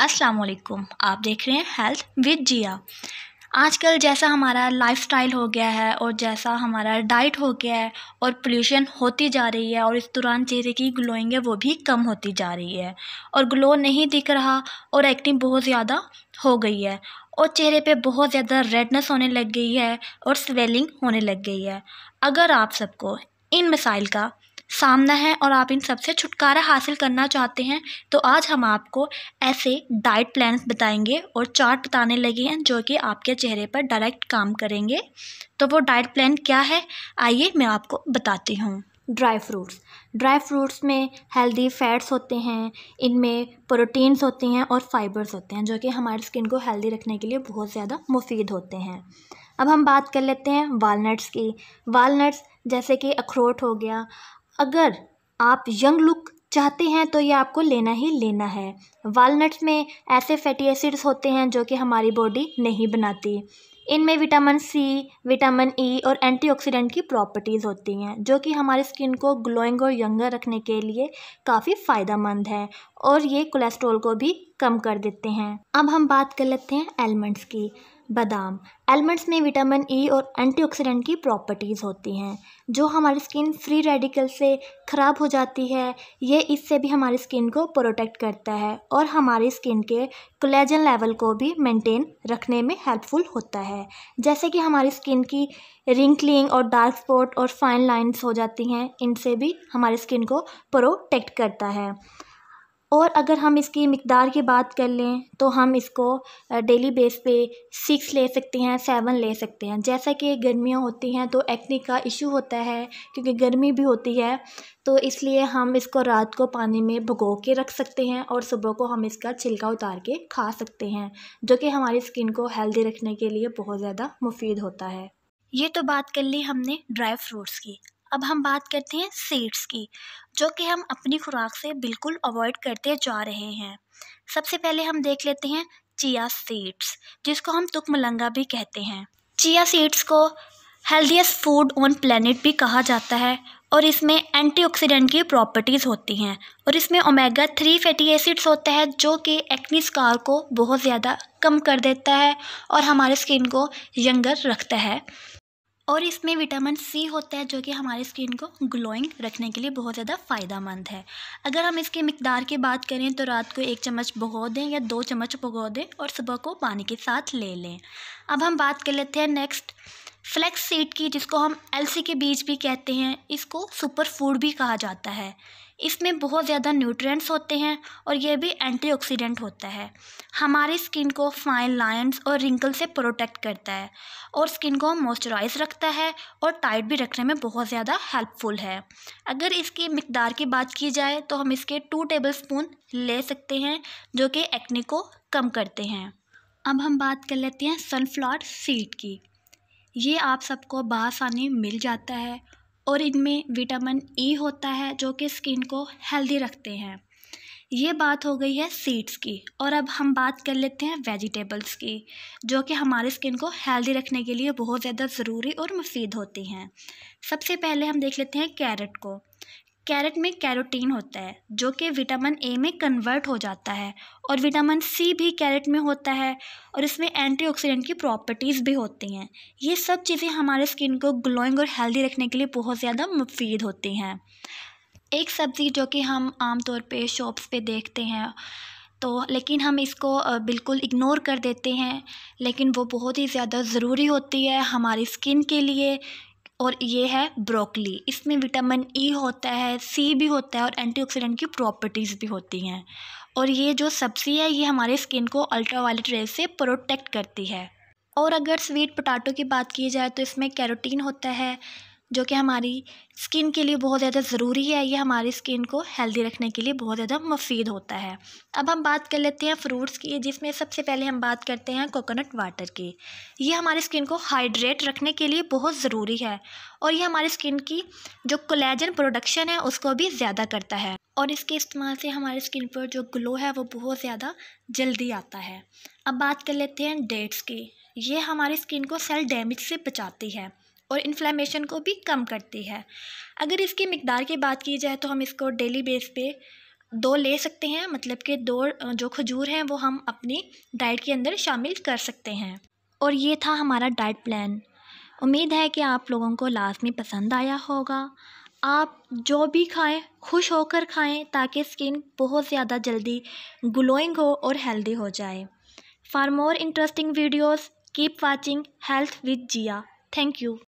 अस्सलाम वालेकुम। आप देख रहे हैं हेल्थ विद जिया। आजकल जैसा हमारा लाइफस्टाइल हो गया है और जैसा हमारा डाइट हो गया है और पोल्यूशन होती जा रही है और इस दौरान चेहरे की ग्लोइंग है वो भी कम होती जा रही है और ग्लो नहीं दिख रहा और एक्टिंग बहुत ज़्यादा हो गई है और चेहरे पे बहुत ज़्यादा रेडनेस होने लग गई है और स्वेलिंग होने लग गई है। अगर आप सबको इन मसाइल का सामना है और आप इन सब से छुटकारा हासिल करना चाहते हैं तो आज हम आपको ऐसे डाइट प्लान्स बताएंगे और चार्ट बताने लगे हैं जो कि आपके चेहरे पर डायरेक्ट काम करेंगे। तो वो डाइट प्लान क्या है, आइए मैं आपको बताती हूँ। ड्राई फ्रूट्स में हेल्दी फैट्स होते हैं, इनमें प्रोटीन्स होते हैं और फाइबर्स होते हैं जो कि हमारी स्किन को हेल्दी रखने के लिए बहुत ज़्यादा मुफीद होते हैं। अब हम बात कर लेते हैं वालनट्स की। वालनट्स जैसे कि अखरोट हो गया। अगर आप यंग लुक चाहते हैं तो ये आपको लेना ही लेना है। वालनट्स में ऐसे फैटी एसिड्स होते हैं जो कि हमारी बॉडी नहीं बनाती। इनमें विटामिन सी, विटामिन ई और एंटीऑक्सीडेंट की प्रॉपर्टीज़ होती हैं जो कि हमारी स्किन को ग्लोइंग और यंगर रखने के लिए काफ़ी फ़ायदेमंद है और ये कोलेस्ट्रॉल को भी कम कर देते हैं। अब हम बात कर लेते हैं एलमंड्स की। बादाम, एलमंड्स में विटामिन ई और एंटीऑक्सीडेंट की प्रॉपर्टीज़ होती हैं जो हमारी स्किन फ्री रेडिकल से ख़राब हो जाती है। ये इससे भी हमारी स्किन को प्रोटेक्ट करता है और हमारी स्किन के कोलेजन लेवल को भी मेंटेन रखने में हेल्पफुल होता है। जैसे कि हमारी स्किन की रिंकलिंग और डार्क स्पॉट और फाइन लाइंस हो जाती हैं, इनसे भी हमारी स्किन को प्रोटेक्ट करता है। और अगर हम इसकी मिक़दार की बात कर लें तो हम इसको डेली बेस पे 6 ले सकते हैं, 7 ले सकते हैं। जैसा कि गर्मियाँ होती हैं तो एक्ने का इशू होता है क्योंकि गर्मी भी होती है, तो इसलिए हम इसको रात को पानी में भिगो के रख सकते हैं और सुबह को हम इसका छिलका उतार के खा सकते हैं जो कि हमारी स्किन को हेल्दी रखने के लिए बहुत ज़्यादा मुफीद होता है। ये तो बात कर ली हमने ड्राई फ्रूट्स की। अब हम बात करते हैं सीड्स की जो कि हम अपनी खुराक से बिल्कुल अवॉइड करते जा रहे हैं। सबसे पहले हम देख लेते हैं चिया सीड्स, जिसको हम तुकमलंगा भी कहते हैं। चिया सीड्स को हेल्दीएस्ट फूड ऑन प्लेनेट भी कहा जाता है और इसमें एंटीऑक्सीडेंट की प्रॉपर्टीज़ होती हैं और इसमें ओमेगा 3 फैटी एसिड्स होता है जो कि एक्ने स्कार को बहुत ज़्यादा कम कर देता है और हमारे स्किन को यंगर रखता है। और इसमें विटामिन सी होता है जो कि हमारी स्किन को ग्लोइंग रखने के लिए बहुत ज़्यादा फ़ायदेमंद है। अगर हम इसके मिक़दार की बात करें तो रात को 1 चम्मच भिगो दें या 2 चम्मच भिगो दें और सुबह को पानी के साथ ले लें। अब हम बात कर लेते हैं नेक्स्ट फ्लैक्स सीड की, जिसको हम अलसी के बीज भी कहते हैं। इसको सुपर फूड भी कहा जाता है। इसमें बहुत ज़्यादा न्यूट्रिएंट्स होते हैं और ये भी एंटीऑक्सीडेंट होता है। हमारी स्किन को फाइन लाइंस और रिंकल से प्रोटेक्ट करता है और स्किन को मॉइस्चराइज रखता है और टाइट भी रखने में बहुत ज़्यादा हेल्पफुल है। अगर इसकी मिक़दार की बात की जाए तो हम इसके 2 टेबलस्पून ले सकते हैं जो कि एक्ने को कम करते हैं। अब हम बात कर लेते हैं सनफ्लावर सीड की। ये आप सबको बआसानी मिल जाता है और इनमें विटामिन ई होता है जो कि स्किन को हेल्दी रखते हैं। ये बात हो गई है सीड्स की। और अब हम बात कर लेते हैं वेजिटेबल्स की जो कि हमारे स्किन को हेल्दी रखने के लिए बहुत ज़्यादा ज़रूरी और मुफीद होती हैं। सबसे पहले हम देख लेते हैं कैरेट को। कैरेट में कैरोटीन होता है जो कि विटामिन ए में कन्वर्ट हो जाता है और विटामिन सी भी कैरेट में होता है और इसमें एंटीऑक्सीडेंट की प्रॉपर्टीज़ भी होती हैं। ये सब चीज़ें हमारे स्किन को ग्लोइंग और हेल्दी रखने के लिए बहुत ज़्यादा मुफीद होती हैं। एक सब्ज़ी जो कि हम आम तौर पे शॉप्स पे देखते हैं तो लेकिन हम इसको बिल्कुल इग्नोर कर देते हैं, लेकिन वो बहुत ही ज़्यादा ज़रूरी होती है हमारी स्किन के लिए और ये है ब्रोकली। इसमें विटामिन ई होता है, सी भी होता है और एंटीऑक्सीडेंट की प्रॉपर्टीज़ भी होती हैं और ये जो सब्ज़ी है ये हमारे स्किन को अल्ट्रावायलेट रेज से प्रोटेक्ट करती है। और अगर स्वीट पोटैटो की बात की जाए तो इसमें कैरोटीन होता है जो कि हमारी स्किन के लिए बहुत ज़्यादा ज़रूरी है। ये हमारी स्किन को हेल्दी रखने के लिए बहुत ज़्यादा मुफीद होता है। अब हम बात कर लेते हैं फ्रूट्स की, जिसमें सबसे पहले हम बात करते हैं कोकोनट वाटर की। ये हमारी स्किन को हाइड्रेट रखने के लिए बहुत ज़रूरी है और ये हमारी स्किन की जो कोलेजन प्रोडक्शन है उसको भी ज़्यादा करता है और इसके इस्तेमाल से हमारी स्किन पर जो ग्लो है वो बहुत ज़्यादा जल्दी आता है। अब बात कर लेते हैं डेट्स की। ये हमारी स्किन को सेल डैमेज से बचाती है और इन्फ्लेमेशन को भी कम करती है। अगर इसकी मिक़दार की बात की जाए तो हम इसको डेली बेस पे 2 ले सकते हैं, मतलब कि 2 जो खजूर हैं वो हम अपनी डाइट के अंदर शामिल कर सकते हैं। और ये था हमारा डाइट प्लान। उम्मीद है कि आप लोगों को लाज़मी पसंद आया होगा। आप जो भी खाएं खुश होकर खाएं ताकि स्किन बहुत ज़्यादा जल्दी ग्लोइंग हो और हेल्दी हो जाए। For more interesting videos keep watching health with Jiya. Thank you.